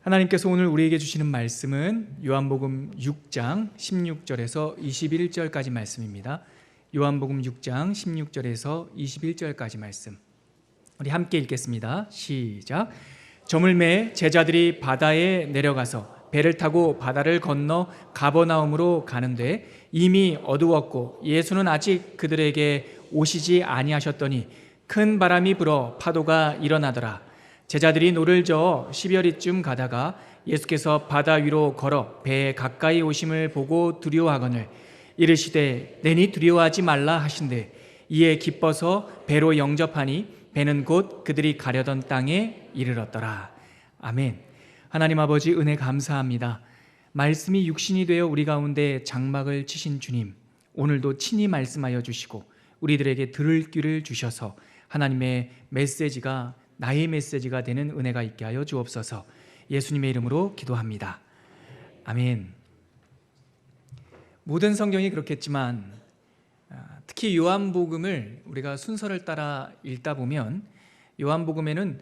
하나님께서 오늘 우리에게 주시는 말씀은 요한복음 6장 16절에서 21절까지 말씀입니다. 요한복음 6장 16절에서 21절까지 말씀, 우리 함께 읽겠습니다. 시작. 저물매 제자들이 바다에 내려가서 배를 타고 바다를 건너 가버나움으로 가는데 이미 어두웠고 예수는 아직 그들에게 오시지 아니하셨더니 큰 바람이 불어 파도가 일어나더라. 제자들이 노를 저어 12여리쯤 가다가 예수께서 바다 위로 걸어 배에 가까이 오심을 보고 두려워하거늘 이르시되 내니 두려워하지 말라 하신대 이에 기뻐서 배로 영접하니 배는 곧 그들이 가려던 땅에 이르렀더라. 아멘. 하나님 아버지, 은혜 감사합니다. 말씀이 육신이 되어 우리 가운데 장막을 치신 주님, 오늘도 친히 말씀하여 주시고 우리들에게 들을 귀를 주셔서 하나님의 메시지가 나의 메시지가 되는 은혜가 있게 하여 주옵소서. 예수님의 이름으로 기도합니다. 아멘. 모든 성경이 그렇겠지만 특히 요한복음을 우리가 순서를 따라 읽다 보면 요한복음에는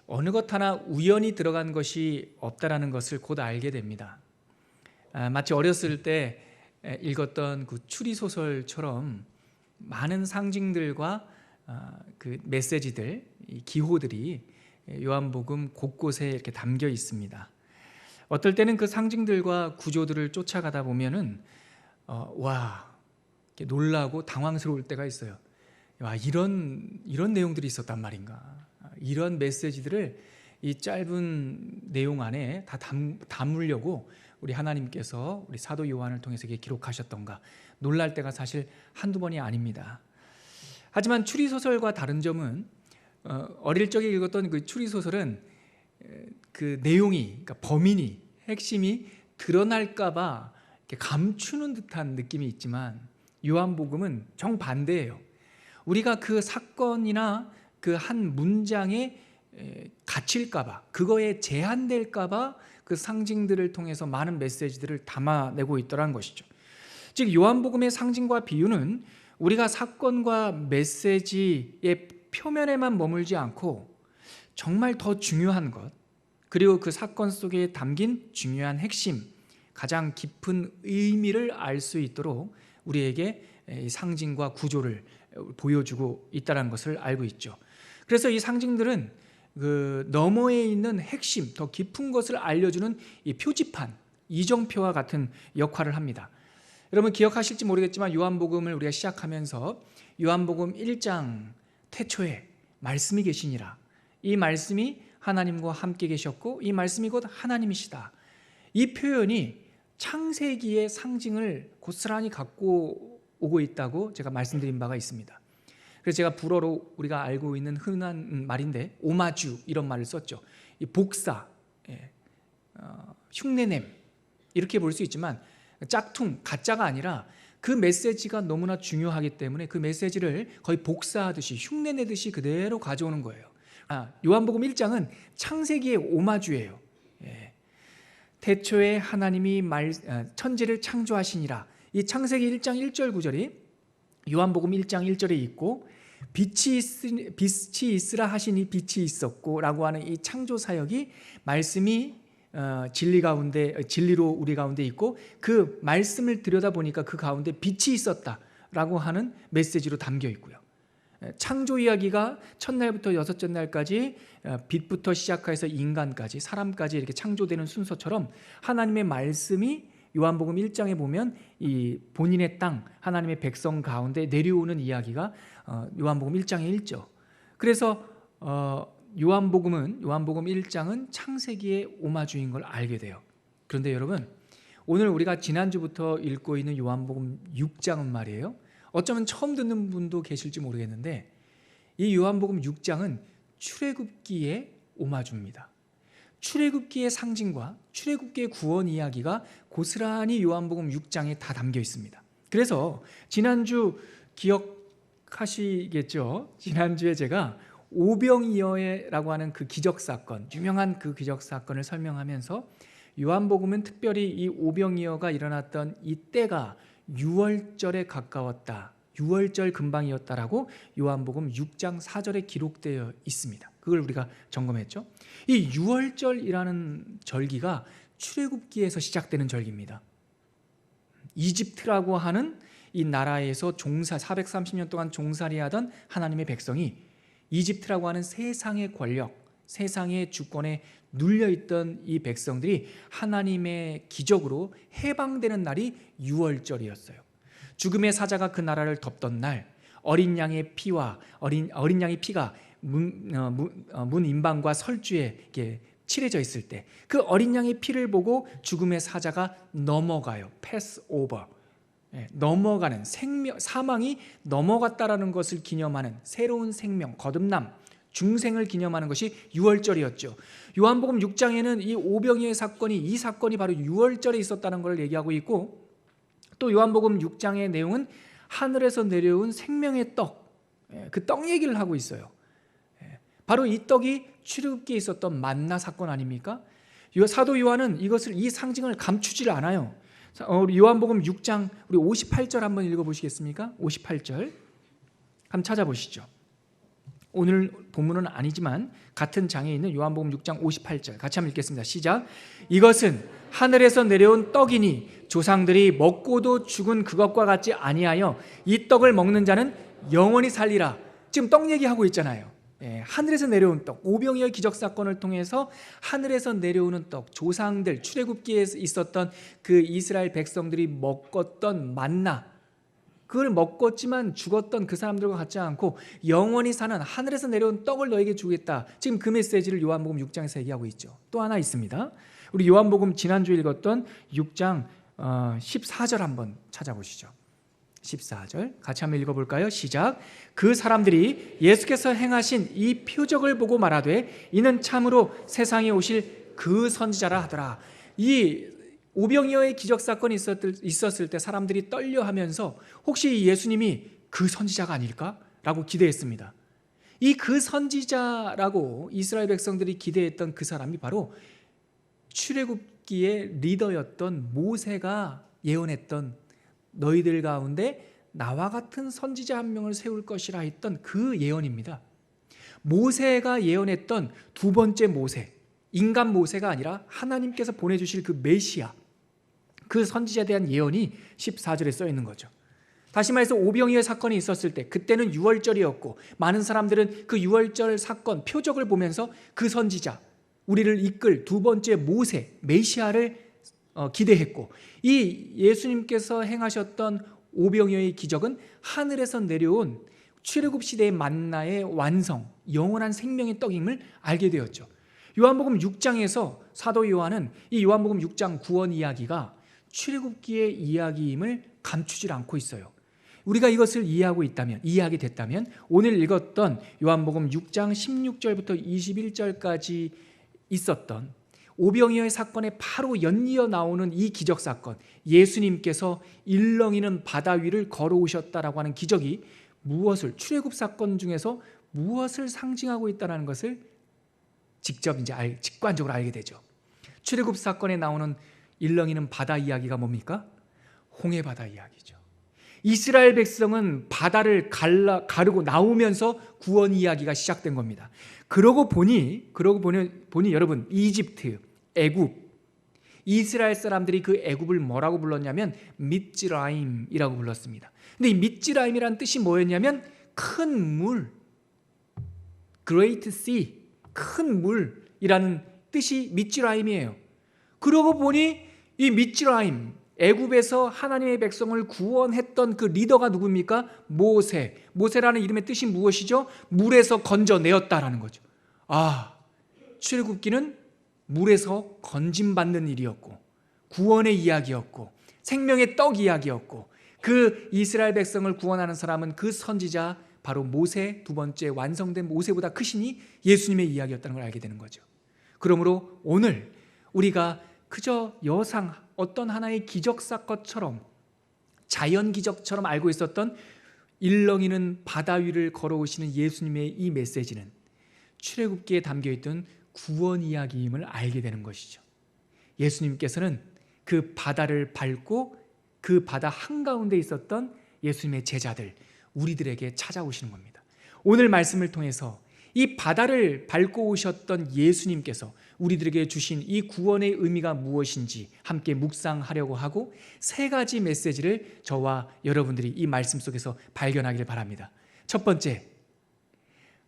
어느 것 하나 우연히 들어간 것이 없다라는 것을 곧 알게 됩니다. 마치 어렸을 때 읽었던 그 추리소설처럼 많은 상징들과 그 메시지들, 이 기호들이 요한복음 곳곳에 이렇게 담겨 있습니다. 어떨 때는 그 상징들과 구조들을 쫓아가다 보면은 이렇게 놀라고 당황스러울 때가 있어요. 와, 이런 내용들이 있었단 말인가? 이런 메시지들을 이 짧은 내용 안에 다 담으려고 우리 하나님께서 우리 사도 요한을 통해서 기록하셨던가 놀랄 때가 사실 한두 번이 아닙니다. 하지만 추리소설과 다른 점은 어릴 적에 읽었던 그 추리소설은 그 내용이, 그러니까 범인이, 핵심이 드러날까봐 감추는 듯한 느낌이 있지만 요한복음은 정반대예요. 우리가 그 사건이나 그 한 문장에 갇힐까봐, 그거에 제한될까봐 그 상징들을 통해서 많은 메시지들을 담아내고 있더라는 것이죠. 즉 요한복음의 상징과 비유는 우리가 사건과 메시지의 표면에만 머물지 않고 정말 더 중요한 것, 그리고 그 사건 속에 담긴 중요한 핵심, 가장 깊은 의미를 알 수 있도록 우리에게 상징과 구조를 보여주고 있다는 것을 알고 있죠. 그래서 이 상징들은 그 너머에 있는 핵심, 더 깊은 것을 알려주는 이 표지판, 이정표와 같은 역할을 합니다. 여러분 기억하실지 모르겠지만 요한복음을 우리가 시작하면서 요한복음 1장 태초에 말씀이 계시니라, 이 말씀이 하나님과 함께 계셨고 이 말씀이 곧 하나님이시다, 이 표현이 창세기의 상징을 고스란히 갖고 오고 있다고 제가 말씀드린 바가 있습니다. 그래서 제가 불어로 우리가 알고 있는 흔한 말인데 오마주 이런 말을 썼죠. 이 복사, 흉내냄 이렇게 볼 수 있지만 짝퉁, 가짜가 아니라 그 메시지가 너무나 중요하기 때문에 그 메시지를 거의 복사하듯이 흉내내듯이 그대로 가져오는 거예요. 요한복음 1장은 창세기의 오마주예요. 태초에 하나님이 천지를 창조하시니라, 이 창세기 1장 1절 9절이 요한복음 1장 1절에 있고 빛이 있으라 하시니 빛이 있었고 라고 하는 이 창조 사역이 말씀이 진리로 우리 가운데 있고 그 말씀을 들여다보니까 그 가운데 빛이 있었다라고 하는 메시지로 담겨 있고요. 창조 이야기가 첫날부터 여섯째 날까지 빛부터 시작해서 인간까지, 사람까지 이렇게 창조되는 순서처럼 하나님의 말씀이 요한복음 1장에 보면 이 본인의 땅, 하나님의 백성 가운데 내려오는 이야기가 요한복음 1장에 읽죠. 그래서 요한복음 1장은 창세기의 오마주인 걸 알게 돼요. 그런데 여러분, 오늘 우리가 지난주부터 읽고 있는 요한복음 6장은 말이에요, 어쩌면 처음 듣는 분도 계실지 모르겠는데 이 요한복음 6장은 출애굽기의 오마주입니다. 출애굽기의 상징과 출애굽기의 구원 이야기가 고스란히 요한복음 6장에 다 담겨 있습니다. 그래서 지난주 기억하시겠죠? 지난주에 제가 오병이어라고 하는 그 기적사건, 유명한 그 기적사건을 설명하면서 요한복음은 특별히 이 오병이어가 일어났던 이 때가 6월절에 가까웠다, 유월절 근방이었다라고 요한복음 6장 4절에 기록되어 있습니다. 그걸 우리가 점검했죠. 이 유월절이라는 절기가 출애굽기에서 시작되는 절기입니다. 이집트라고 하는 이 나라에서 430년 동안 종살이하던 하나님의 백성이 이집트라고 하는 세상의 권력, 세상의 주권에 눌려있던 이 백성들이 하나님의 기적으로 해방되는 날이 유월절이었어요. 죽음의 사자가 그 나라를 덮던 날, 어린 양의 피와 어린 양의 피가 문 임방과 설주에 이렇게 칠해져 있을 때 그 어린 양의 피를 보고 죽음의 사자가 넘어가요. 패스 오버. 넘어가는 사망이 넘어갔다라는 것을 기념하는 새로운 생명, 거듭남, 중생을 기념하는 것이 유월절이었죠. 요한복음 6장에는 이 오병이어의 이 사건이 바로 유월절에 있었다는 것을 얘기하고 있고, 또 요한복음 6장의 내용은 하늘에서 내려온 생명의 떡, 그 떡 얘기를 하고 있어요. 바로 이 떡이 출애굽기에 있었던 만나 사건 아닙니까? 사도 요한은 이 상징을 감추질 않아요. 우리 요한복음 6장 우리 58절 한번 읽어보시겠습니까? 58절 한번 찾아보시죠. 오늘 본문은 아니지만 같은 장에 있는 요한복음 6장 58절 같이 한번 읽겠습니다. 시작. 이것은 하늘에서 내려온 떡이니 조상들이 먹고도 죽은 그것과 같지 아니하여 이 떡을 먹는 자는 영원히 살리라. 지금 떡 얘기하고 있잖아요. 하늘에서 내려온 떡, 오병이어의 기적사건을 통해서 하늘에서 내려오는 떡, 조상들, 출애굽기에 있었던 그 이스라엘 백성들이 먹었던 만나, 그걸 먹었지만 죽었던 그 사람들과 같지 않고 영원히 사는 하늘에서 내려온 떡을 너에게 주겠다. 지금 그 메시지를 요한복음 6장에서 얘기하고 있죠. 또 하나 있습니다. 우리 요한복음 지난주에 읽었던 6장 14절 한번 찾아보시죠. 14절 같이 한번 읽어볼까요? 시작. 그 사람들이 예수께서 행하신 이 표적을 보고 말하되 이는 참으로 세상에 오실 그 선지자라 하더라. 이 오병이어의 기적사건이 있었을 때 사람들이 떨려하면서 혹시 예수님이 그 선지자가 아닐까? 라고 기대했습니다. 이 그 선지자라고 이스라엘 백성들이 기대했던 그 사람이 바로 출애굽기의 리더였던 모세가 예언했던 너희들 가운데 나와 같은 선지자 한 명을 세울 것이라 했던 그 예언입니다. 모세가 예언했던 두 번째 모세, 인간 모세가 아니라 하나님께서 보내주실 그 메시아, 그 선지자에 대한 예언이 14절에 써 있는 거죠. 다시 말해서 오병이어 사건이 있었을 때 그때는 유월절이었고 많은 사람들은 그 유월절 사건 표적을 보면서 그 선지자, 우리를 이끌 두 번째 모세, 메시아를 기대했고, 이 예수님께서 행하셨던 오병이어의 기적은 하늘에서 내려온 출애굽 시대의 만나의 완성, 영원한 생명의 떡임을 알게 되었죠. 요한복음 6장에서 사도 요한은 이 요한복음 6장 구원 이야기가 출애굽기의 이야기임을 감추질 않고 있어요. 우리가 이것을 이해하게 됐다면 오늘 읽었던 요한복음 6장 16절부터 21절까지 있었던 오병이어의 사건에 바로 연이어 나오는 이 기적사건, 예수님께서 일렁이는 바다 위를 걸어오셨다라고 하는 기적이 출애굽 사건 중에서 무엇을 상징하고 있다는 것을 직접 직관적으로 알게 되죠. 출애굽 사건에 나오는 일렁이는 바다 이야기가 뭡니까? 홍해바다 이야기죠. 이스라엘 백성은 바다를 가르고 나오면서 구원 이야기가 시작된 겁니다. 그러고 보니 여러분, 이집트, 애굽, 이스라엘 사람들이 그 애굽을 뭐라고 불렀냐면 미츠라임이라고 불렀습니다. 근데 이 미츠라임이라는 뜻이 뭐였냐면 큰 물, Great Sea, 큰 물이라는 뜻이 미츠라임이에요. 그러고 보니 이 미츠라임, 애굽에서 하나님의 백성을 구원했던 그 리더가 누굽니까? 모세라는 이름의 뜻이 무엇이죠? 물에서 건져내었다라는 거죠. 출애굽기는 물에서 건짐받는 일이었고 구원의 이야기였고 생명의 떡 이야기였고, 그 이스라엘 백성을 구원하는 사람은 그 선지자 바로 모세, 두 번째 완성된 모세보다 크시니 예수님의 이야기였다는 걸 알게 되는 거죠. 그러므로 오늘 우리가 그저 어떤 하나의 기적사건처럼, 자연 기적처럼 알고 있었던 일렁이는 바다 위를 걸어오시는 예수님의 이 메시지는 출애굽기에 담겨있던 구원 이야기임을 알게 되는 것이죠. 예수님께서는 그 바다를 밟고 그 바다 한가운데 있었던 예수님의 제자들, 우리들에게 찾아오시는 겁니다. 오늘 말씀을 통해서 이 바다를 밟고 오셨던 예수님께서 우리들에게 주신 이 구원의 의미가 무엇인지 함께 묵상하려고 하고, 세 가지 메시지를 저와 여러분들이 이 말씀 속에서 발견하기를 바랍니다. 첫 번째,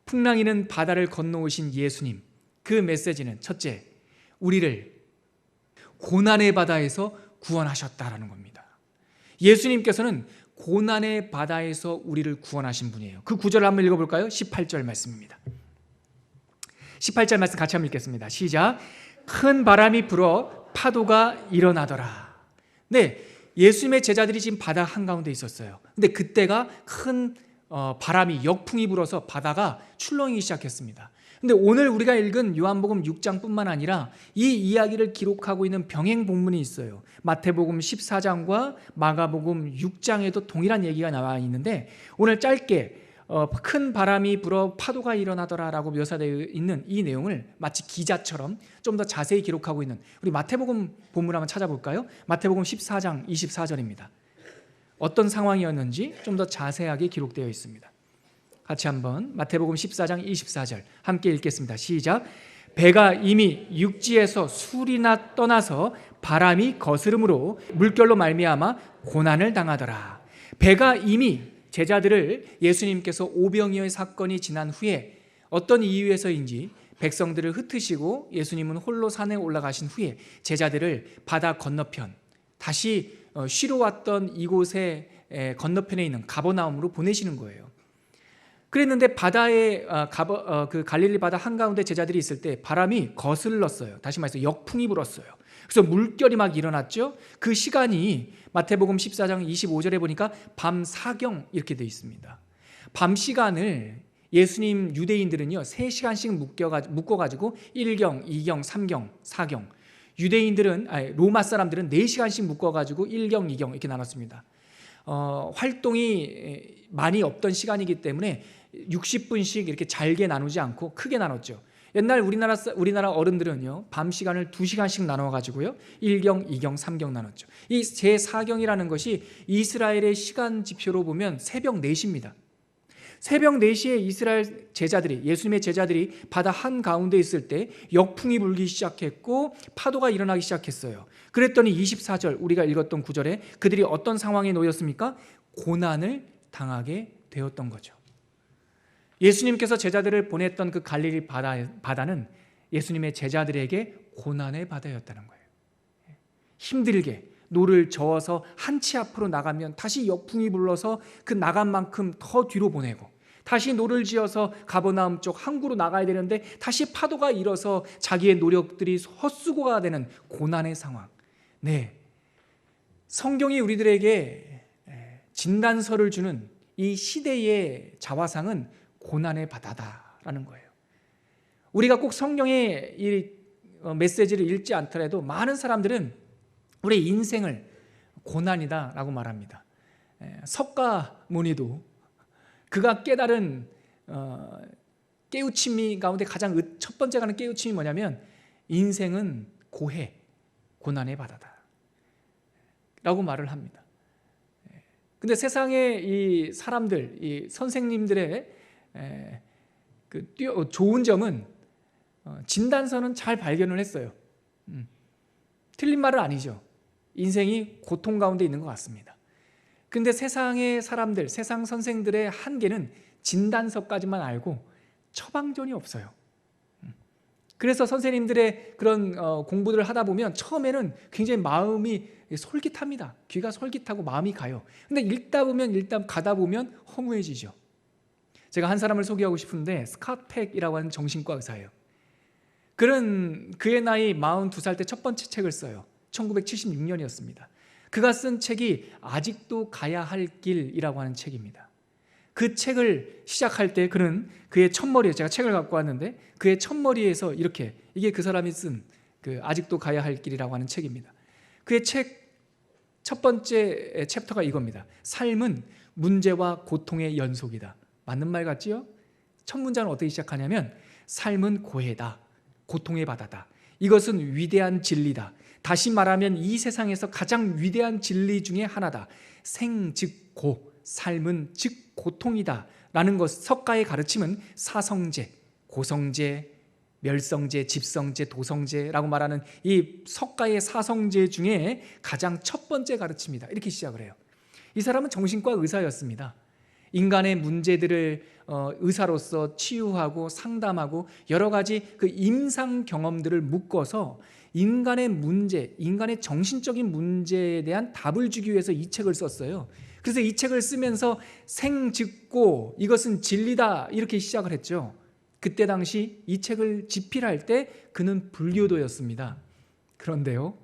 풍랑이는 바다를 건너오신 예수님. 그 메시지는 첫째, 우리를 고난의 바다에서 구원하셨다라는 겁니다. 예수님께서는 고난의 바다에서 우리를 구원하신 분이에요. 그 구절을 한번 읽어볼까요? 18절 말씀입니다. 18절 말씀 같이 한번 읽겠습니다. 시작. 큰 바람이 불어 파도가 일어나더라. 네, 예수님의 제자들이 지금 바다 한가운데 있었어요. 근데 그때가 큰 바람이, 역풍이 불어서 바다가 출렁이기 시작했습니다. 근데 오늘 우리가 읽은 요한복음 6장뿐만 아니라 이 이야기를 기록하고 있는 병행 본문이 있어요. 마태복음 14장과 마가복음 6장에도 동일한 얘기가 나와 있는데, 오늘 짧게 큰 바람이 불어 파도가 일어나더라라고 묘사되어 있는 이 내용을 마치 기자처럼 좀 더 자세히 기록하고 있는 우리 마태복음 본문 한번 찾아볼까요? 마태복음 14장 24절입니다. 어떤 상황이었는지 좀 더 자세하게 기록되어 있습니다. 같이 한번 마태복음 14장 24절 함께 읽겠습니다. 시작. 배가 이미 육지에서 술이나 떠나서 바람이 거스름으로 물결로 말미암아 고난을 당하더라. 배가 이미, 제자들을 예수님께서 오병이어의 사건이 지난 후에 어떤 이유에서인지 백성들을 흩으시고 예수님은 홀로 산에 올라가신 후에 제자들을 바다 건너편, 다시 쉬러 왔던 이곳의 건너편에 있는 가버나움으로 보내시는 거예요. 그랬는데 바다에 그 갈릴리 바다 한가운데 제자들이 있을 때 바람이 거슬렀어요. 다시 말해서 역풍이 불었어요. 그래서 물결이 막 일어났죠. 그 시간이 마태복음 14장 25절에 보니까 밤 사경 이렇게 되어 있습니다. 밤 시간을 예수님 유대인들은요 3시간씩 묶어가지고 1경, 2경, 3경, 4경, 로마 사람들은 4시간씩 묶어가지고 1경, 2경 이렇게 나눴습니다. 활동이 많이 없던 시간이기 때문에 60분씩 이렇게 잘게 나누지 않고 크게 나눴죠. 옛날 우리나라 어른들은요 밤 시간을 2시간씩 나눠가지고요 1경, 2경, 3경 나눴죠. 이 제4경이라는 것이 이스라엘의 시간 지표로 보면 새벽 4시입니다. 새벽 4시에 이스라엘 제자들이, 예수님의 제자들이 바다 한가운데 있을 때 역풍이 불기 시작했고 파도가 일어나기 시작했어요. 그랬더니 24절 우리가 읽었던 구절에 그들이 어떤 상황에 놓였습니까? 고난을 당하게 되었던 거죠. 예수님께서 제자들을 보냈던 그 갈릴리 바다는 예수님의 제자들에게 고난의 바다였다는 거예요. 힘들게 노를 저어서 한치 앞으로 나가면 다시 역풍이 불러서 그 나간 만큼 더 뒤로 보내고, 다시 노를 지어서 가버나움 쪽 항구로 나가야 되는데 다시 파도가 일어서 자기의 노력들이 헛수고가 되는 고난의 상황. 네, 성경이 우리들에게 진단서를 주는 이 시대의 자화상은 고난의 바다다라는 거예요. 우리가 꼭 성경의 이 메시지를 읽지 않더라도 많은 사람들은 우리의 인생을 고난이다라고 말합니다. 석가모니도 그가 깨달은 깨우침이 가운데 가장 첫 번째 가는 깨우침이 뭐냐면 인생은 고난의 바다다 라고 말을 합니다. 근데 세상의 이 사람들, 이 선생님들의 그 좋은 점은 진단서는 잘 발견을 했어요. 틀린 말은 아니죠. 인생이 고통 가운데 있는 것 같습니다. 근데 세상의 사람들, 세상 선생들의 한계는 진단서까지만 알고 처방전이 없어요. 그래서 선생님들의 그런 공부들을 하다 보면 처음에는 굉장히 마음이 솔깃합니다. 귀가 솔깃하고 마음이 가요. 근데 가다 보면 허무해지죠. 제가 한 사람을 소개하고 싶은데 스캇팩이라고 하는 정신과 의사예요. 그의 나이 42살 때 첫 번째 책을 써요. 1976년이었습니다. 그가 쓴 책이 아직도 가야 할 길이라고 하는 책입니다. 그 책을 시작할 때 그의 첫머리에, 제가 책을 갖고 왔는데 그의 첫머리에서 이렇게, 이게 그 사람이 쓴 그 아직도 가야 할 길이라고 하는 책입니다. 그의 책 첫 번째 챕터가 이겁니다. 삶은 문제와 고통의 연속이다. 맞는 말 같지요? 첫 문장은 어떻게 시작하냐면 삶은 고해다. 고통의 바다다. 이것은 위대한 진리다. 다시 말하면 이 세상에서 가장 위대한 진리 중에 하나다. 생 즉 고. 삶은 즉 고통이다 라는 것, 석가의 가르침은 사성제, 고성제, 멸성제, 집성제, 도성제라고 말하는 이 석가의 사성제 중에 가장 첫 번째 가르침이다, 이렇게 시작을 해요. 이 사람은 정신과 의사였습니다. 인간의 문제들을 의사로서 치유하고 상담하고 여러 가지 그 임상 경험들을 묶어서 인간의 문제, 인간의 정신적인 문제에 대한 답을 주기 위해서 이 책을 썼어요. 그래서 이 책을 쓰면서 생즉고 이것은 진리다, 이렇게 시작을 했죠. 그때 당시 이 책을 집필할 때 그는 불교도였습니다. 그런데요,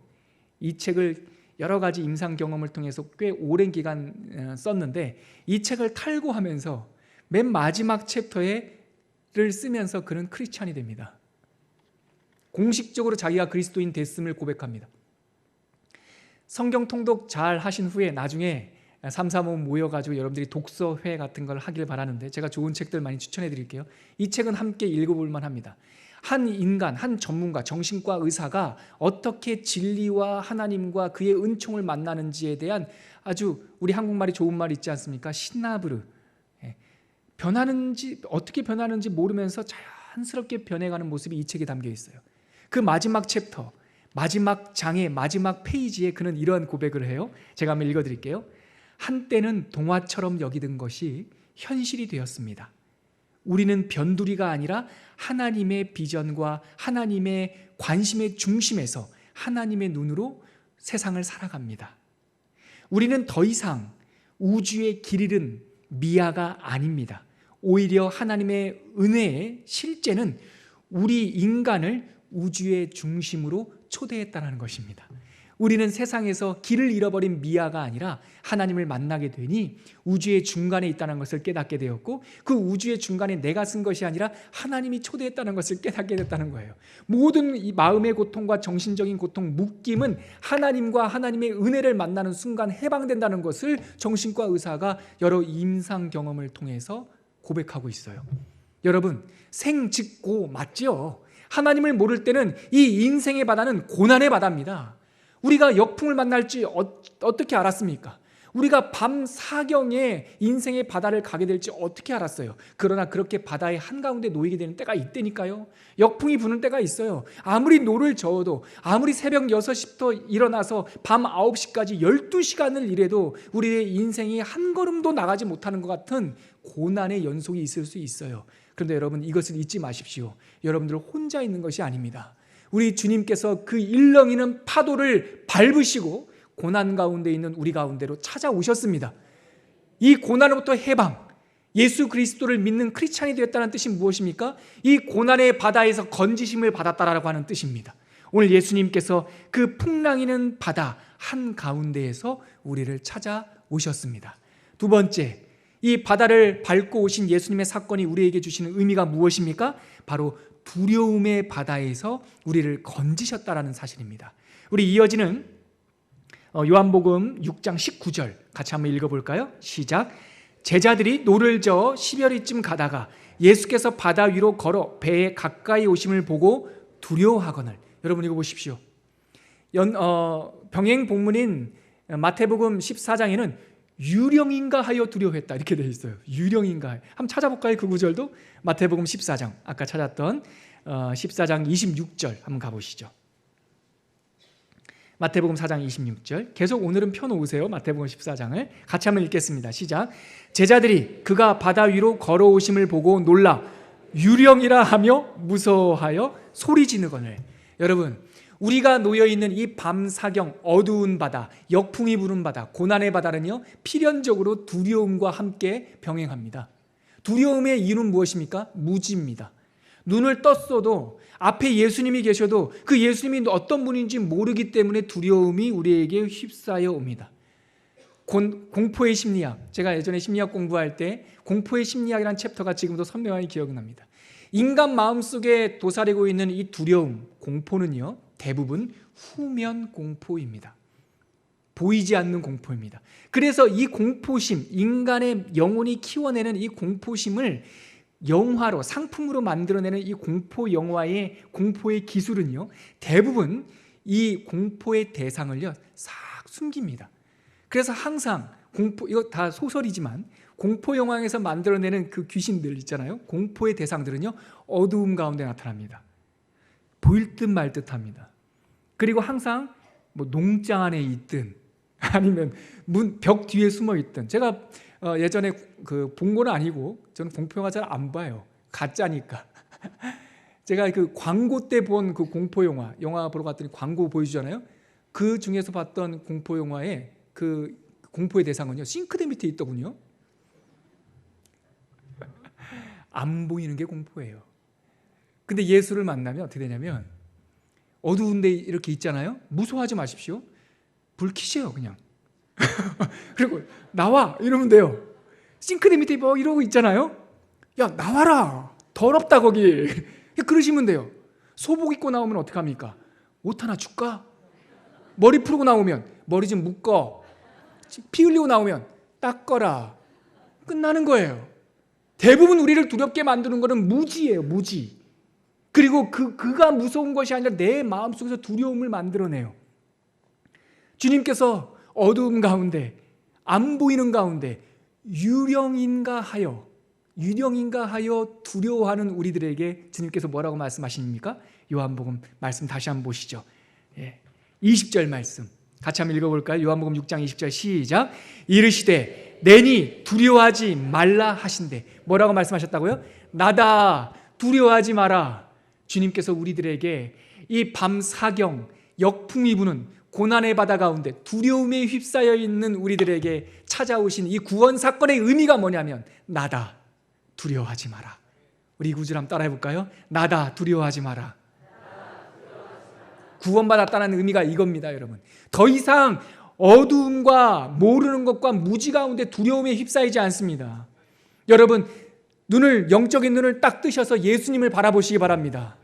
이 책을 여러 가지 임상 경험을 통해서 꽤 오랜 기간 썼는데 이 책을 탈고하면서 맨 마지막 챕터를 쓰면서 그는 크리스찬이 됩니다. 공식적으로 자기가 그리스도인 됐음을 고백합니다. 성경 통독 잘 하신 후에 나중에 335 모여가지고 여러분들이 독서회 같은 걸 하길 바라는데 제가 좋은 책들 많이 추천해 드릴게요. 이 책은 함께 읽어볼 만합니다. 한 인간, 한 전문가, 정신과 의사가 어떻게 진리와 하나님과 그의 은총을 만나는지에 대한 아주, 우리 한국말이 좋은 말 있지 않습니까? 시나브르. 변하는지, 어떻게 변하는지 모르면서 자연스럽게 변해가는 모습이 이 책에 담겨 있어요. 그 마지막 챕터, 마지막 장의 마지막 페이지에 그는 이러한 고백을 해요. 제가 한번 읽어드릴게요. 한때는 동화처럼 여기던 것이 현실이 되었습니다. 우리는 변두리가 아니라 하나님의 비전과 하나님의 관심의 중심에서 하나님의 눈으로 세상을 살아갑니다. 우리는 더 이상 우주의 길 잃은 미아가 아닙니다. 오히려 하나님의 은혜의 실제는 우리 인간을 우주의 중심으로 초대했다는 것입니다. 우리는 세상에서 길을 잃어버린 미아가 아니라 하나님을 만나게 되니 우주의 중간에 있다는 것을 깨닫게 되었고, 그 우주의 중간에 내가 쓴 것이 아니라 하나님이 초대했다는 것을 깨닫게 됐다는 거예요. 모든 이 마음의 고통과 정신적인 고통, 묶임은 하나님과 하나님의 은혜를 만나는 순간 해방된다는 것을 정신과 의사가 여러 임상 경험을 통해서 고백하고 있어요. 여러분, 생즉고 맞죠? 하나님을 모를 때는 이 인생의 바다는 고난의 바다입니다. 우리가 역풍을 만날지 어떻게 알았습니까? 우리가 밤 사경에 인생의 바다를 가게 될지 어떻게 알았어요? 그러나 그렇게 바다의 한가운데 놓이게 되는 때가 있다니까요. 역풍이 부는 때가 있어요. 아무리 노를 저어도, 아무리 새벽 6시부터 일어나서 밤 9시까지 12시간을 일해도 우리의 인생이 한 걸음도 나가지 못하는 것 같은 고난의 연속이 있을 수 있어요. 그런데 여러분, 이것을 잊지 마십시오. 여러분들 혼자 있는 것이 아닙니다. 우리 주님께서 그 일렁이는 파도를 밟으시고 고난 가운데 있는 우리 가운데로 찾아오셨습니다. 이 고난으로부터 해방, 예수 그리스도를 믿는 크리스찬이 되었다는 뜻이 무엇입니까? 이 고난의 바다에서 건지심을 받았다라고 하는 뜻입니다. 오늘 예수님께서 그 풍랑이는 바다 한가운데에서 우리를 찾아오셨습니다. 두 번째, 이 바다를 밟고 오신 예수님의 사건이 우리에게 주시는 의미가 무엇입니까? 바로 두려움의 바다에서 우리를 건지셨다라는 사실입니다. 우리 이어지는 요한복음 6장 19절 같이 한번 읽어볼까요? 시작. 제자들이 노를 저어 10여리쯤 가다가 예수께서 바다 위로 걸어 배에 가까이 오심을 보고 두려워하거늘. 여러분 이거 보십시오. 병행 본문인 마태복음 14장에는 유령인가 하여 두려워했다, 이렇게 되어 있어요. 유령인가 하여. 한번 찾아볼까요? 그 구절도 마태복음 14장, 아까 찾았던 14장 26절 한번 가보시죠. 마태복음 4장 26절. 계속 오늘은 펴놓으세요. 마태복음 14장을 같이 한번 읽겠습니다. 시작. 제자들이 그가 바다 위로 걸어오심을 보고 놀라 유령이라 하며 무서워하여 소리 지르거늘. 여러분, 우리가 놓여있는 이 밤사경, 어두운 바다, 역풍이 부는 바다, 고난의 바다는요, 필연적으로 두려움과 함께 병행합니다. 두려움의 이유는 무엇입니까? 무지입니다. 눈을 떴어도 앞에 예수님이 계셔도 그 예수님이 어떤 분인지 모르기 때문에 두려움이 우리에게 휩싸여 옵니다. 공포의 심리학, 제가 예전에 심리학 공부할 때 공포의 심리학이라는 챕터가 지금도 선명하게 기억납니다. 인간 마음속에 도사리고 있는 이 두려움, 공포는요, 대부분 후면 공포입니다. 보이지 않는 공포입니다. 그래서 이 공포심, 인간의 영혼이 키워내는 이 공포심을 영화로, 상품으로 만들어내는 이 공포 영화의 공포의 기술은요, 대부분 이 공포의 대상을요 싹 숨깁니다. 그래서 항상 이거 다 소설이지만 공포 영화에서 만들어내는 그 귀신들 있잖아요. 공포의 대상들은요, 어두움 가운데 나타납니다. 보일 듯 말 듯합니다. 그리고 항상 뭐 농장 안에 있든 아니면 벽 뒤에 숨어 있든, 제가 예전에 본 건 아니고 저는 공포 영화 잘 안 봐요. 가짜니까. 제가 그 광고 때 본 그 공포 영화 보러 갔더니 광고 보여주잖아요. 그 중에서 봤던 공포 영화의 그 공포의 대상은요, 싱크대 밑에 있더군요. 안 보이는 게 공포예요. 근데 예수를 만나면 어떻게 되냐면, 어두운 데 이렇게 있잖아요. 무서워하지 마십시오. 불 켜세요 그냥. 그리고 나와 이러면 돼요. 싱크대 밑에 뭐 이러고 있잖아요. 야, 나와라, 더럽다 거기. 그러시면 돼요. 소복 입고 나오면 어떡합니까? 옷 하나 줄까? 머리 풀고 나오면 머리 좀 묶어. 피 흘리고 나오면 닦거라. 끝나는 거예요. 대부분 우리를 두렵게 만드는 것은 무지예요, 무지. 그리고 그가 무서운 것이 아니라 내 마음속에서 두려움을 만들어내요. 주님께서 어두움 가운데, 안 보이는 가운데 유령인가 하여 두려워하는 우리들에게 주님께서 뭐라고 말씀하십니까? 요한복음 말씀 다시 한번 보시죠. 20절 말씀 같이 한번 읽어볼까요? 요한복음 6장 20절 시작. 이르시되 내니 두려워하지 말라 하신대. 뭐라고 말씀하셨다고요? 나다, 두려워하지 마라. 주님께서 우리들에게 이 밤 사경, 역풍이 부는 고난의 바다 가운데 두려움에 휩싸여 있는 우리들에게 찾아오신 이 구원 사건의 의미가 뭐냐면, 나다, 두려워하지 마라. 우리 구절 한번 따라해 볼까요? 나다, 두려워하지 마라. 구원받았다는 의미가 이겁니다, 여러분. 더 이상 어두움과 모르는 것과 무지 가운데 두려움에 휩싸이지 않습니다. 여러분, 영적인 눈을 딱 뜨셔서 예수님을 바라보시기 바랍니다.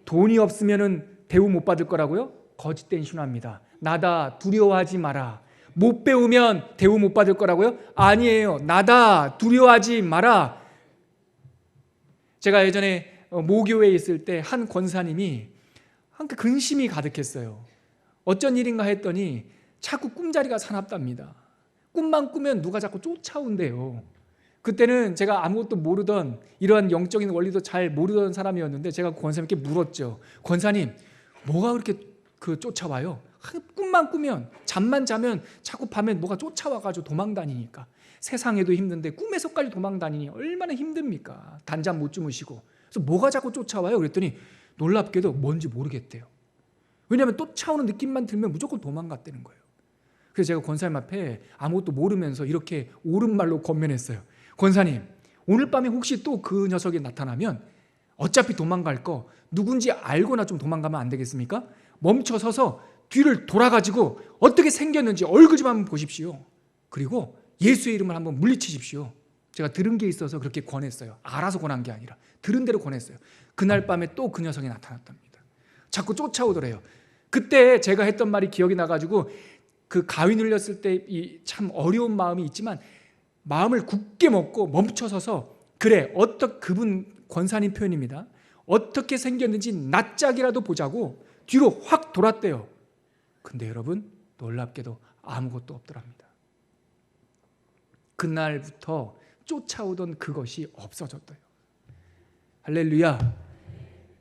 돈이 없으면 대우 못 받을 거라고요? 거짓된 신화입니다. 나다, 두려워하지 마라. 못 배우면 대우 못 받을 거라고요? 아니에요. 나다, 두려워하지 마라. 제가 예전에 모교회에 있을 때 한 권사님이 근심이 가득했어요. 어쩐 일인가 했더니 자꾸 꿈자리가 사납답니다. 꿈만 꾸면 누가 자꾸 쫓아온대요. 그때는 제가 아무것도 모르던, 이러한 영적인 원리도 잘 모르던 사람이었는데 제가 권사님께 물었죠. 권사님, 뭐가 그렇게 쫓아와요? 꿈만 꾸면, 잠만 자면 자꾸 밤에 뭐가 쫓아와가지고 도망다니니까. 세상에도 힘든데 꿈에서까지 도망다니니 얼마나 힘듭니까? 단잠 못 주무시고. 그래서 뭐가 자꾸 쫓아와요? 그랬더니 놀랍게도 뭔지 모르겠대요. 왜냐하면 쫓아오는 느낌만 들면 무조건 도망갔다는 거예요. 그래서 제가 권사님 앞에 아무것도 모르면서 이렇게 옳은 말로 권면했어요. 권사님, 오늘 밤에 혹시 또 그 녀석이 나타나면 어차피 도망갈 거 누군지 알고나 좀 도망가면 안 되겠습니까? 멈춰서서 뒤를 돌아가지고 어떻게 생겼는지 얼굴 좀 한번 보십시오. 그리고 예수의 이름을 한번 물리치십시오. 제가 들은 게 있어서 그렇게 권했어요. 알아서 권한 게 아니라 들은 대로 권했어요. 그날 밤에 또 그 녀석이 나타났답니다. 자꾸 쫓아오더래요. 그때 제가 했던 말이 기억이 나가지고, 그 가위 눌렸을 때 참 어려운 마음이 있지만 마음을 굳게 먹고 멈춰서서, 그래, 그분 권사님 표현입니다. 어떻게 생겼는지 낯짝이라도 보자고 뒤로 확 돌았대요. 근데 여러분, 놀랍게도 아무것도 없더랍니다. 그날부터 쫓아오던 그것이 없어졌대요. 할렐루야.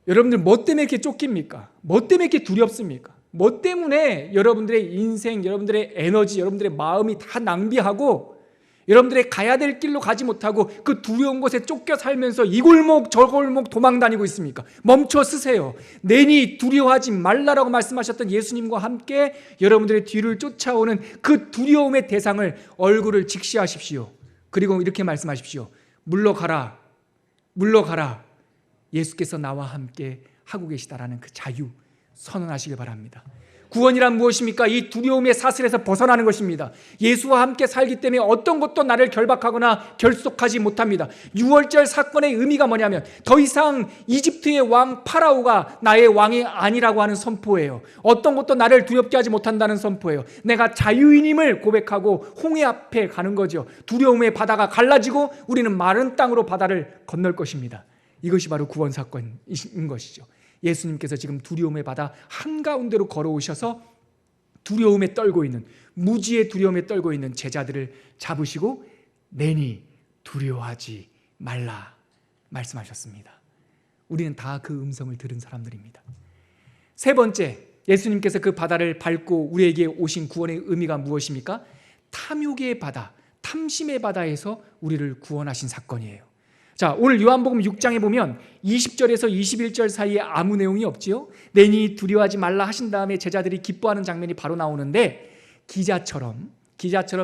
여러분들 뭐 때문에 이렇게 쫓깁니까? 뭐 때문에 이렇게 두렵습니까? 뭐 때문에 여러분들의 인생, 여러분들의 에너지, 여러분들의 마음이 다 낭비하고 여러분들의 가야 될 길로 가지 못하고 그 두려운 곳에 쫓겨 살면서 이 골목 저 골목 도망 다니고 있습니까? 멈춰 서세요. 내니 두려워하지 말라라고 말씀하셨던 예수님과 함께 여러분들의 뒤를 쫓아오는 그 두려움의 대상을, 얼굴을 직시하십시오. 그리고 이렇게 말씀하십시오. 물러가라, 물러가라. 예수께서 나와 함께 하고 계시다라는 그 자유 선언하시길 바랍니다. 구원이란 무엇입니까? 이 두려움의 사슬에서 벗어나는 것입니다. 예수와 함께 살기 때문에 어떤 것도 나를 결박하거나 결속하지 못합니다. 6월절 사건의 의미가 뭐냐면, 더 이상 이집트의 왕 파라오가 나의 왕이 아니라고 하는 선포예요. 어떤 것도 나를 두렵게 하지 못한다는 선포예요. 내가 자유인임을 고백하고 홍해 앞에 가는 거죠. 두려움의 바다가 갈라지고 우리는 마른 땅으로 바다를 건널 것입니다. 이것이 바로 구원 사건인 것이죠. 예수님께서 지금 두려움의 바다 한가운데로 걸어오셔서 두려움에 떨고 있는, 무지의 두려움에 떨고 있는 제자들을 잡으시고 내니 두려워하지 말라 말씀하셨습니다. 우리는 다 그 음성을 들은 사람들입니다. 세 번째, 예수님께서 그 바다를 밟고 우리에게 오신 구원의 의미가 무엇입니까? 탐욕의 바다, 탐심의 바다에서 우리를 구원하신 사건이에요. 자, 오늘 요한복음 6장에 보면 20절에서 21절 사이에 아무 내용이 없지요. 내니 두려워하지 말라 하신 다음에 제자들이 기뻐하는 장면이 바로 나오는데, 기자처럼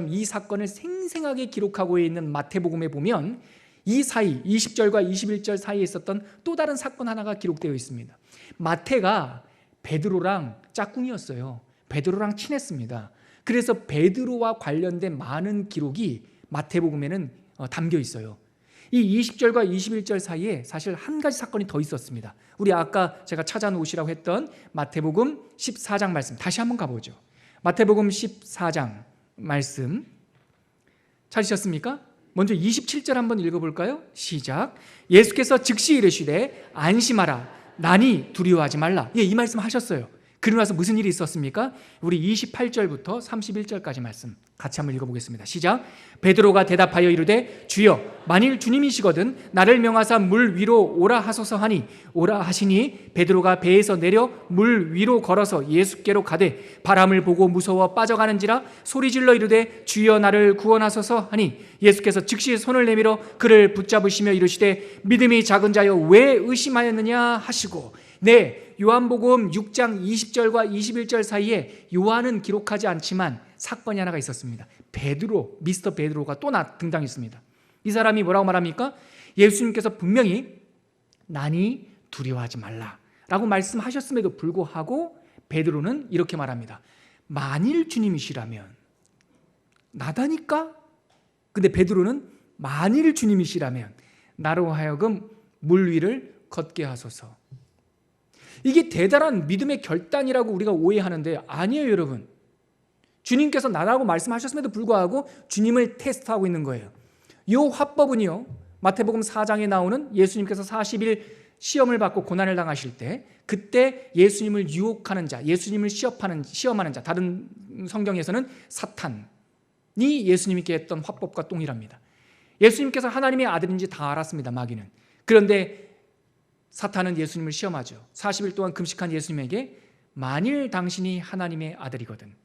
이 사건을 생생하게 기록하고 있는 마태복음에 보면 이 사이 20절과 21절 사이에 있었던 또 다른 사건 하나가 기록되어 있습니다. 마태가 베드로랑 짝꿍이었어요. 베드로랑 친했습니다. 그래서 베드로와 관련된 많은 기록이 마태복음에는 담겨 있어요. 이 20절과 21절 사이에 사실 한 가지 사건이 더 있었습니다. 우리 아까 제가 찾아놓으시라고 했던 마태복음 14장 말씀 다시 한번 가보죠. 마태복음 14장 말씀 찾으셨습니까? 먼저 27절 한번 읽어볼까요? 시작. 예수께서 즉시 이르시되 안심하라, 나니 두려워하지 말라. 이 말씀 하셨어요. 그러고 나서 무슨 일이 있었습니까? 우리 28절부터 31절까지 말씀 같이 한번 읽어보겠습니다. 시작. 베드로가 대답하여 이르되 주여, 만일 주님이시거든 나를 명하사 물 위로 오라 하소서 하니, 오라 하시니 베드로가 배에서 내려 물 위로 걸어서 예수께로 가되 바람을 보고 무서워 빠져가는지라 소리질러 이르되 주여 나를 구원하소서 하니, 예수께서 즉시 손을 내밀어 그를 붙잡으시며 이르시되 믿음이 작은 자여 왜 의심하였느냐 하시고. 요한복음 6장 20절과 21절 사이에 요한은 기록하지 않지만 사건이 하나가 있었습니다. 미스터 베드로가 또 등장했습니다. 이 사람이 뭐라고 말합니까? 예수님께서 분명히 나니 두려워하지 말라 라고 말씀하셨음에도 불구하고 베드로는 이렇게 말합니다. 만일 주님이시라면, 나다니까? 근데 베드로는 만일 주님이시라면 나로 하여금 물 위를 걷게 하소서. 이게 대단한 믿음의 결단이라고 우리가 오해하는데 아니에요, 여러분. 주님께서 나라고 말씀하셨음에도 불구하고 주님을 테스트하고 있는 거예요. 이 화법은요, 마태복음 4장에 나오는 예수님께서 40일 시험을 받고 고난을 당하실 때, 그때 예수님을 유혹하는 자, 예수님을 시험하는 자, 다른 성경에서는 사탄이 예수님께 했던 화법과 동일합니다. 예수님께서 하나님의 아들인지 다 알았습니다, 마귀는. 그런데 사탄은 예수님을 시험하죠. 40일 동안 금식한 예수님에게 만일 당신이 하나님의 아들이거든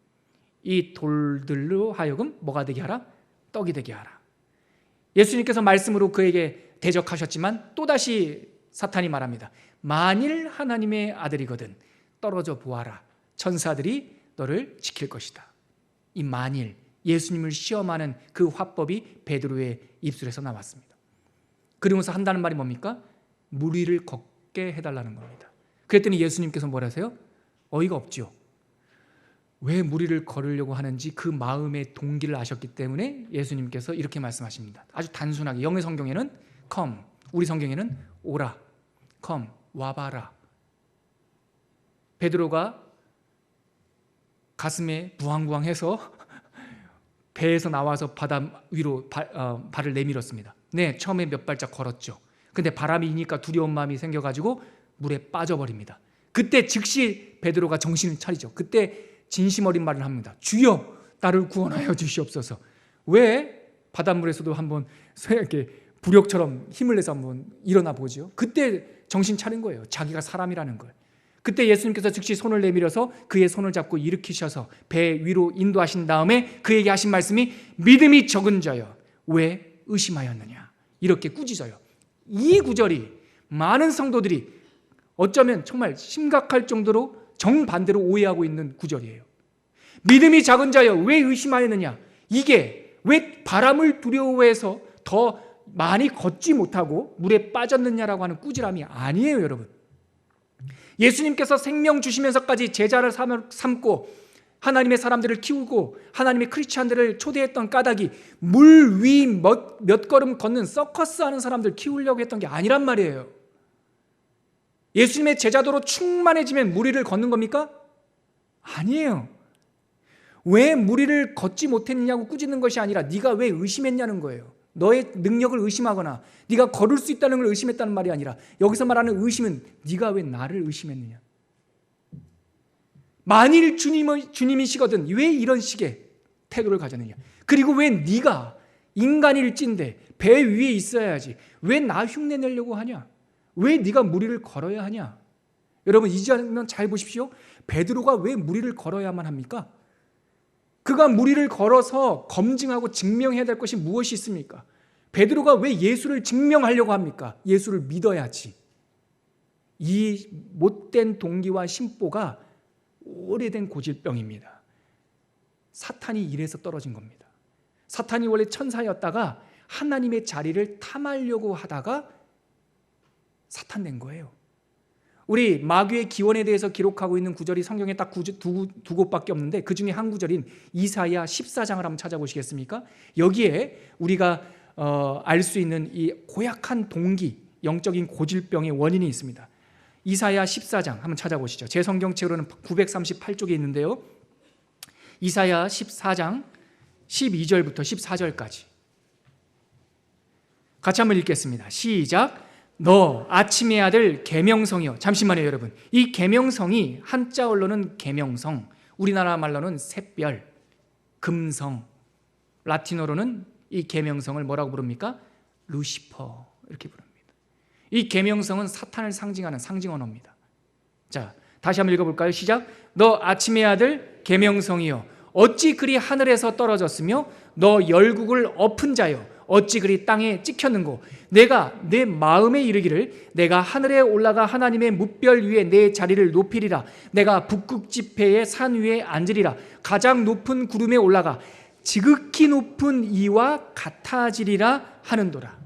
이 돌들로 하여금 뭐가 되게 하라? 떡이 되게 하라. 예수님께서 말씀으로 그에게 대적하셨지만 또다시 사탄이 말합니다. 만일 하나님의 아들이거든 떨어져 보아라. 천사들이 너를 지킬 것이다. 이 만일, 예수님을 시험하는 그 화법이 베드로의 입술에서 나왔습니다. 그러면서 한다는 말이 뭡니까? 물 위를 걷게 해달라는 겁니다. 그랬더니 예수님께서 뭐라 하세요? 어이가 없죠. 왜 물 위를 걸으려고 하는지 그 마음의 동기를 아셨기 때문에 예수님께서 이렇게 말씀하십니다. 아주 단순하게. 영의 성경에는 come, 우리 성경에는 오라, come, 와봐라. 베드로가 가슴에 부항부항해서 배에서 나와서 바다 위로 발을 내밀었습니다. 네, 처음에 몇 발짝 걸었죠. 근데 바람이 이니까 두려운 마음이 생겨가지고 물에 빠져버립니다. 그때 즉시 베드로가 정신을 차리죠. 그때 진심 어린 말을 합니다. 주여 나를 구원하여 주시옵소서. 왜? 바닷물에서도 한번 이렇게 부력처럼 힘을 내서 한번 일어나 보죠. 그때 정신 차린 거예요. 자기가 사람이라는 걸. 그때 예수님께서 즉시 손을 내밀어서 그의 손을 잡고 일으키셔서 배 위로 인도하신 다음에 그에게 하신 말씀이 믿음이 적은 자여 왜 의심하였느냐, 이렇게 꾸짖어요. 이 구절이 많은 성도들이 어쩌면 정말 심각할 정도로 정반대로 오해하고 있는 구절이에요. 믿음이 작은 자여 왜 의심하였느냐, 이게 왜 바람을 두려워해서 더 많이 걷지 못하고 물에 빠졌느냐라고 하는 꾸지람이 아니에요, 여러분. 예수님께서 생명 주시면서까지 제자를 삼고 하나님의 사람들을 키우고 하나님의 크리스찬들을 초대했던 까닭이 물 위 몇 걸음 걷는 서커스 하는 사람들 키우려고 했던 게 아니란 말이에요. 예수님의 제자도로 충만해지면 물 위를 걷는 겁니까? 아니에요. 왜 물 위를 걷지 못했느냐고 꾸짖는 것이 아니라 네가 왜 의심했냐는 거예요. 너의 능력을 의심하거나 네가 걸을 수 있다는 걸 의심했다는 말이 아니라 여기서 말하는 의심은 네가 왜 나를 의심했느냐. 만일 주님이시거든 왜 이런 식의 태도를 가졌느냐? 그리고 왜 네가 인간일진데 배 위에 있어야지 왜 나 흉내 내려고 하냐? 왜 네가 무리를 걸어야 하냐? 여러분 이 장면 잘 보십시오. 베드로가 왜 무리를 걸어야만 합니까? 그가 무리를 걸어서 검증하고 증명해야 될 것이 무엇이 있습니까? 베드로가 왜 예수를 증명하려고 합니까? 예수를 믿어야지. 이 못된 동기와 심보가 오래된 고질병입니다. 사탄이 이래서 떨어진 겁니다. 사탄이 원래 천사였다가 하나님의 자리를 탐하려고 하다가 사탄 된 거예요. 우리 마귀의 기원에 대해서 기록하고 있는 구절이 성경에 딱 두 곳밖에 없는데 그 중에 한 구절인 이사야 14장을 한번 찾아보시겠습니까? 여기에 우리가 알 수 있는 이 고약한 동기, 영적인 고질병의 원인이 있습니다. 이사야 14장 한번 찾아보시죠. 제 성경책으로는 938쪽에 있는데요. 이사야 14장 12절부터 14절까지 같이 한번 읽겠습니다. 시작. 너 아침의 아들 계명성이여. 잠시만요 여러분. 이 계명성이 한자어로는 계명성, 우리나라 말로는 샛별, 금성, 라틴어로는 이 계명성을 뭐라고 부릅니까? 루시퍼 이렇게 부릅니다. 이 계명성은 사탄을 상징하는 상징 언어입니다. 자, 다시 한번 읽어볼까요? 시작. 너 아침의 아들 계명성이여 어찌 그리 하늘에서 떨어졌으며 너 열국을 엎은 자여 어찌 그리 땅에 찍혔는고 내가 내 마음에 이르기를 내가 하늘에 올라가 하나님의 뭇별 위에 내 자리를 높이리라. 내가 북극 지폐의 산 위에 앉으리라. 가장 높은 구름에 올라가 지극히 높은 이와 같아지리라 하는도라.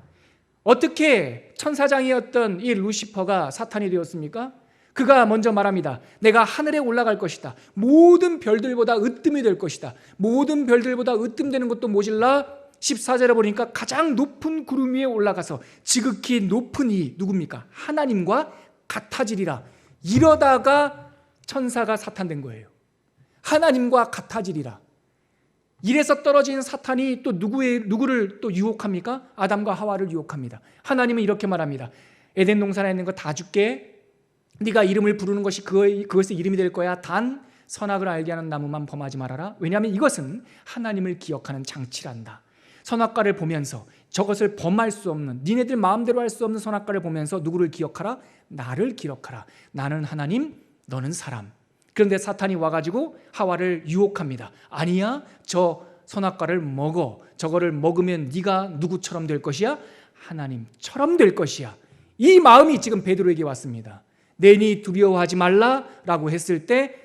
어떻게 천사장이었던 이 루시퍼가 사탄이 되었습니까? 그가 먼저 말합니다. 내가 하늘에 올라갈 것이다. 모든 별들보다 으뜸이 될 것이다. 모든 별들보다 으뜸되는 것도 모질라 14절에 보니까 가장 높은 구름 위에 올라가서 지극히 높은 이 누굽니까? 하나님과 같아지리라. 이러다가 천사가 사탄 된 거예요. 하나님과 같아지리라. 이래서 떨어진 사탄이 또 누구를 또 유혹합니까? 아담과 하와를 유혹합니다. 하나님은 이렇게 말합니다. 에덴 동산에 있는 거 다 줄게. 네가 이름을 부르는 것이 그것의 이름이 될 거야. 단 선악을 알게 하는 나무만 범하지 말아라. 왜냐하면 이것은 하나님을 기억하는 장치란다. 선악과를 보면서 저것을 범할 수 없는, 니네들 마음대로 할 수 없는 선악과를 보면서 누구를 기억하라? 나를 기억하라. 나는 하나님, 너는 사람. 그런데 사탄이 와가지고 하와를 유혹합니다. 아니야, 저 선악과를 먹어. 저거를 먹으면 네가 누구처럼 될 것이야? 하나님처럼 될 것이야. 이 마음이 지금 베드로에게 왔습니다. 내니 두려워하지 말라라고 했을 때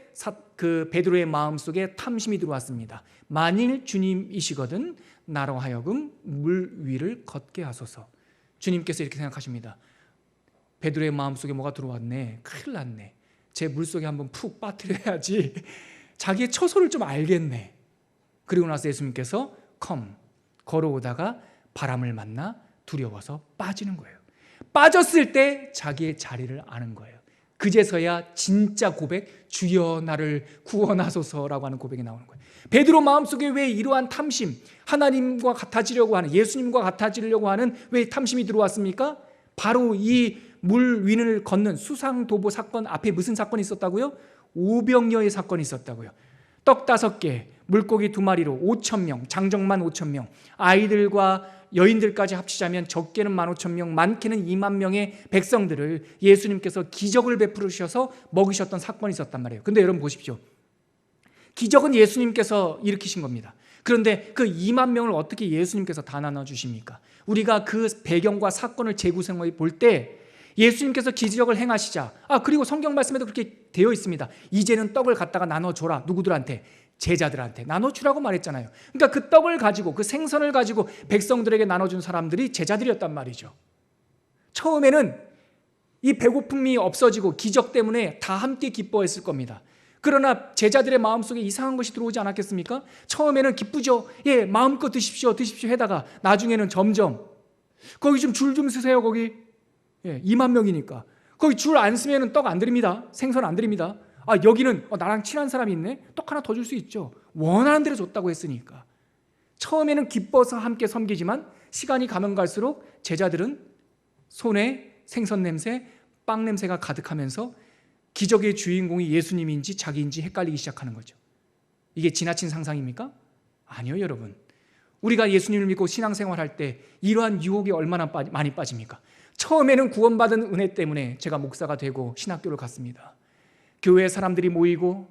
그 베드로의 마음속에 탐심이 들어왔습니다. 만일 주님이시거든 나로 하여금 물 위를 걷게 하소서. 주님께서 이렇게 생각하십니다. 베드로의 마음속에 뭐가 들어왔네. 큰일 났네. 제 물속에 한번 푹 빠뜨려야지. 자기의 처소를 좀 알겠네. 그리고 나서 예수님께서 걸어오다가 바람을 만나 두려워서 빠지는 거예요. 빠졌을 때 자기의 자리를 아는 거예요. 그제서야 진짜 고백, 주여 나를 구원하소서라고 하는 고백이 나오는 거예요. 베드로 마음속에 왜 이러한 탐심, 하나님과 같아지려고 하는, 예수님과 같아지려고 하는 왜 탐심이 들어왔습니까? 바로 이 물 위를 걷는 수상도보 사건 앞에 무슨 사건이 있었다고요? 오병이어의 사건이 있었다고요. 떡 5개, 물고기 2마리로 5,000명, 장정만 5,000명, 아이들과 여인들까지 합치자면 적게는 15,000명, 많게는 2만 명의 백성들을 예수님께서 기적을 베푸셔서 먹이셨던 사건이 있었단 말이에요. 근데 여러분 보십시오. 기적은 예수님께서 일으키신 겁니다. 그런데 그 2만 명을 어떻게 예수님께서 다 나눠주십니까? 우리가 그 배경과 사건을 재구성해 볼 때 예수님께서 기적을 행하시자, 그리고 성경 말씀에도 그렇게 되어 있습니다. 이제는 떡을 갖다가 나눠줘라. 누구들한테? 제자들한테 나눠주라고 말했잖아요. 그러니까 그 떡을 가지고, 그 생선을 가지고 백성들에게 나눠준 사람들이 제자들이었단 말이죠. 처음에는 이 배고픔이 없어지고 기적 때문에 다 함께 기뻐했을 겁니다. 그러나 제자들의 마음속에 이상한 것이 들어오지 않았겠습니까? 처음에는 기쁘죠. 예, 마음껏 드십시오 하다가 나중에는 점점 거기 좀 줄 좀 쓰세요. 거기 2만 명이니까 거기 줄 안 쓰면 떡 안 드립니다. 생선 안 드립니다. 여기는 나랑 친한 사람이 있네. 떡 하나 더 줄 수 있죠. 원하는 대로 줬다고 했으니까. 처음에는 기뻐서 함께 섬기지만 시간이 가면 갈수록 제자들은 손에 생선 냄새, 빵 냄새가 가득하면서 기적의 주인공이 예수님인지 자기인지 헷갈리기 시작하는 거죠. 이게 지나친 상상입니까? 아니요, 여러분. 우리가 예수님을 믿고 신앙생활할 때 이러한 유혹에 얼마나 많이 빠집니까? 처음에는 구원받은 은혜 때문에 제가 목사가 되고 신학교를 갔습니다. 교회에 사람들이 모이고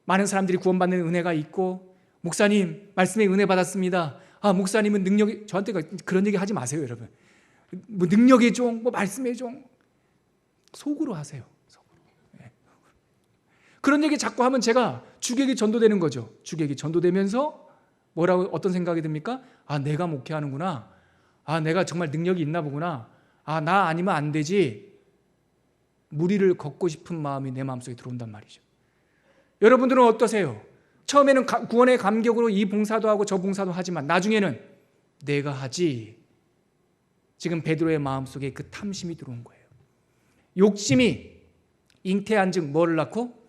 많은 사람들이 구원받는 은혜가 있고, 목사님 말씀에 은혜 받았습니다. 목사님은 능력이, 저한테 그런 얘기 하지 마세요, 여러분. 뭐 능력의 종, 뭐 말씀의 종, 속으로 하세요. 속으로. 네. 그런 얘기 자꾸 하면 제가 주객이 전도되는 거죠. 주객이 전도되면서 뭐라고, 어떤 생각이 듭니까? 내가 목회하는구나. 내가 정말 능력이 있나 보구나. 나 아니면 안 되지. 무리를 걷고 싶은 마음이 내 마음속에 들어온단 말이죠. 여러분들은 어떠세요? 처음에는 구원의 감격으로 이 봉사도 하고 저 봉사도 하지만 나중에는 내가 하지. 지금 베드로의 마음속에 그 탐심이 들어온 거예요. 욕심이 잉태한 즉 뭐를 낳고?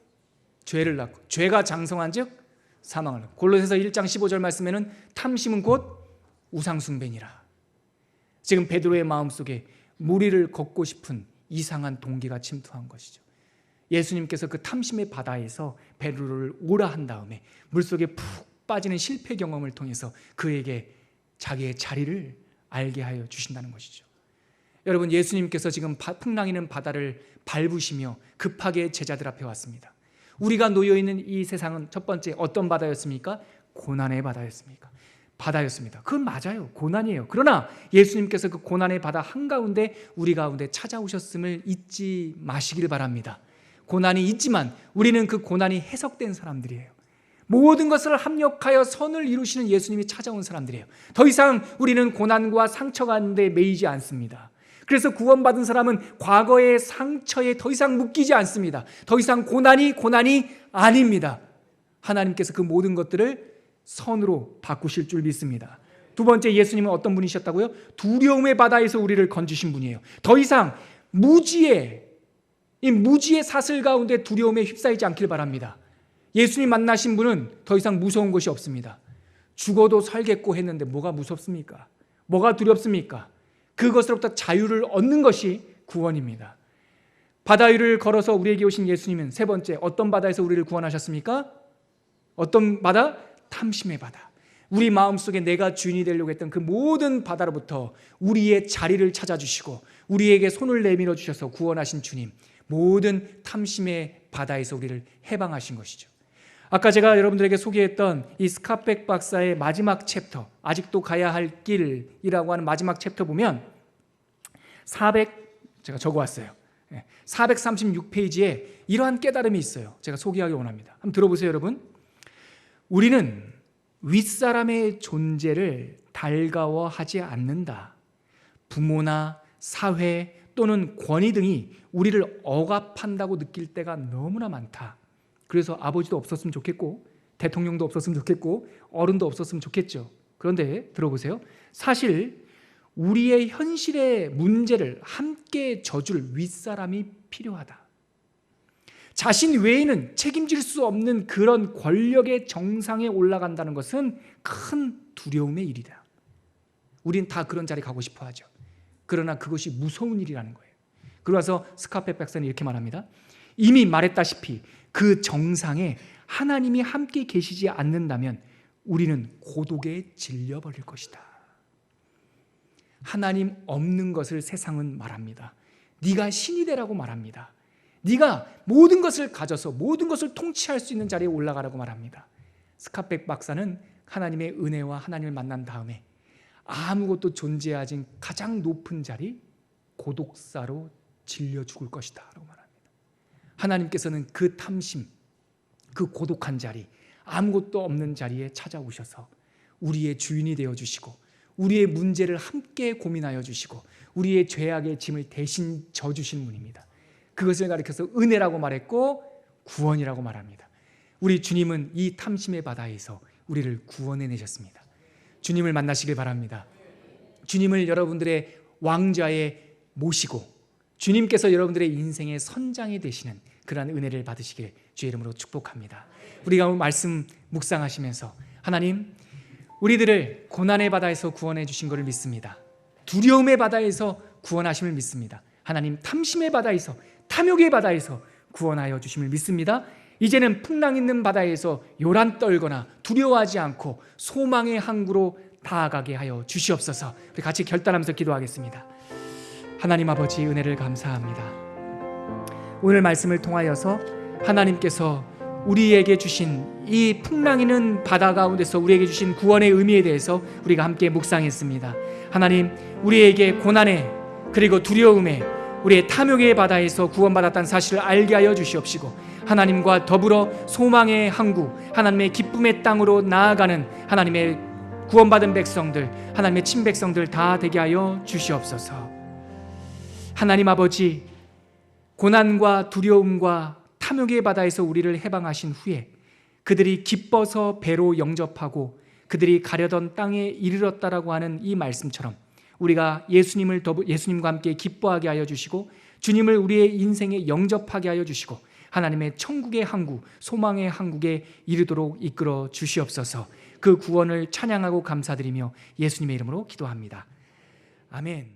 죄를 낳고, 죄가 장성한 즉 사망을 낳고. 골로새서 1장 15절 말씀에는 탐심은 곧 우상숭배니라. 지금 베드로의 마음속에 무리를 걷고 싶은 이상한 동기가 침투한 것이죠. 예수님께서 그 탐심의 바다에서 베드로를 오라 한 다음에 물속에 푹 빠지는 실패 경험을 통해서 그에게 자기의 자리를 알게 하여 주신다는 것이죠. 여러분, 예수님께서 지금 풍랑이는 바다를 밟으시며 급하게 제자들 앞에 왔습니다. 우리가 놓여있는 이 세상은 첫 번째 어떤 바다였습니까? 고난의 바다였습니다. 그건 맞아요. 고난이에요. 그러나 예수님께서 그 고난의 바다 한가운데 우리 가운데 찾아오셨음을 잊지 마시길 바랍니다. 고난이 있지만 우리는 그 고난이 해석된 사람들이에요. 모든 것을 합력하여 선을 이루시는 예수님이 찾아온 사람들이에요. 더 이상 우리는 고난과 상처 가운데 매이지 않습니다. 그래서 구원받은 사람은 과거의 상처에 더 이상 묶이지 않습니다. 더 이상 고난이 아닙니다. 하나님께서 그 모든 것들을 선으로 바꾸실 줄 믿습니다. 두 번째, 예수님은 어떤 분이셨다고요? 두려움의 바다에서 우리를 건지신 분이에요. 더 이상 무지의 사슬 가운데 두려움에 휩싸이지 않길 바랍니다. 예수님 만나신 분은 더 이상 무서운 것이 없습니다. 죽어도 살겠고 했는데 뭐가 무섭습니까? 뭐가 두렵습니까? 그것으로부터 자유를 얻는 것이 구원입니다. 바다 위를 걸어서 우리에게 오신 예수님은 세 번째, 어떤 바다에서 우리를 구원하셨습니까? 어떤 바다? 탐심의 바다. 우리 마음속에 내가 주인이 되려고 했던 그 모든 바다로부터 우리의 자리를 찾아주시고 우리에게 손을 내밀어 주셔서 구원하신 주님, 모든 탐심의 바다에서 우리를 해방하신 것이죠. 아까 제가 여러분들에게 소개했던 이 스카펙 박사의 마지막 챕터, 아직도 가야 할 길이라고 하는 마지막 챕터 보면 제가 적어왔어요. 436페이지에 이러한 깨달음이 있어요. 제가 소개하기 원합니다. 한번 들어보세요, 여러분. 우리는 윗사람의 존재를 달가워하지 않는다. 부모나 사회 또는 권위 등이 우리를 억압한다고 느낄 때가 너무나 많다. 그래서 아버지도 없었으면 좋겠고 대통령도 없었으면 좋겠고 어른도 없었으면 좋겠죠. 그런데 들어보세요. 사실 우리의 현실의 문제를 함께 져줄 윗사람이 필요하다. 자신 외에는 책임질 수 없는 그런 권력의 정상에 올라간다는 것은 큰 두려움의 일이다. 우린 다 그런 자리에 가고 싶어 하죠. 그러나 그것이 무서운 일이라는 거예요. 그러면서 스카펙 박사는 이렇게 말합니다. 이미 말했다시피 그 정상에 하나님이 함께 계시지 않는다면 우리는 고독에 질려버릴 것이다. 하나님 없는 것을 세상은 말합니다. 네가 신이 되라고 말합니다. 네가 모든 것을 가져서 모든 것을 통치할 수 있는 자리에 올라가라고 말합니다. 스카펙 박사는 하나님의 은혜와 하나님을 만난 다음에 아무것도 존재하지 가장 높은 자리, 고독사로 질려 죽을 것이다 라고 말합니다. 하나님께서는 그 탐심, 그 고독한 자리, 아무것도 없는 자리에 찾아오셔서 우리의 주인이 되어주시고 우리의 문제를 함께 고민하여 주시고 우리의 죄악의 짐을 대신 져주신 분입니다. 그것을 가리켜서 은혜라고 말했고 구원이라고 말합니다. 우리 주님은 이 탐심의 바다에서 우리를 구원해내셨습니다. 주님을 만나시길 바랍니다. 주님을 여러분들의 왕좌에 모시고 주님께서 여러분들의 인생의 선장이 되시는 그러한 은혜를 받으시길 주의 이름으로 축복합니다. 우리가 오늘 말씀 묵상하시면서 하나님, 우리들을 고난의 바다에서 구원해 주신 것을 믿습니다. 두려움의 바다에서 구원하심을 믿습니다. 하나님, 탐심의 바다에서, 탐욕의 바다에서 구원하여 주심을 믿습니다. 이제는 풍랑 있는 바다에서 요란 떨거나 두려워하지 않고 소망의 항구로 나아가게 하여 주시옵소서. 우리 같이 결단하면서 기도하겠습니다. 하나님 아버지, 은혜를 감사합니다. 오늘 말씀을 통하여서 하나님께서 우리에게 주신 이 풍랑이는 바다 가운데서 우리에게 주신 구원의 의미에 대해서 우리가 함께 묵상했습니다. 하나님, 우리에게 고난에 그리고 두려움에 우리의 탐욕의 바다에서 구원받았다는 사실을 알게 하여 주시옵시고, 하나님과 더불어 소망의 항구, 하나님의 기쁨의 땅으로 나아가는 하나님의 구원받은 백성들, 하나님의 친백성들 다 되게 하여 주시옵소서. 하나님 아버지, 고난과 두려움과 탐욕의 바다에서 우리를 해방하신 후에 그들이 기뻐서 배로 영접하고 그들이 가려던 땅에 이르렀다라고 하는 이 말씀처럼 우리가 예수님과 함께 기뻐하게 하여 주시고, 주님을 우리의 인생에 영접하게 하여 주시고, 하나님의 천국의 항구, 소망의 항구에 이르도록 이끌어 주시옵소서. 그 구원을 찬양하고 감사드리며 예수님의 이름으로 기도합니다. 아멘.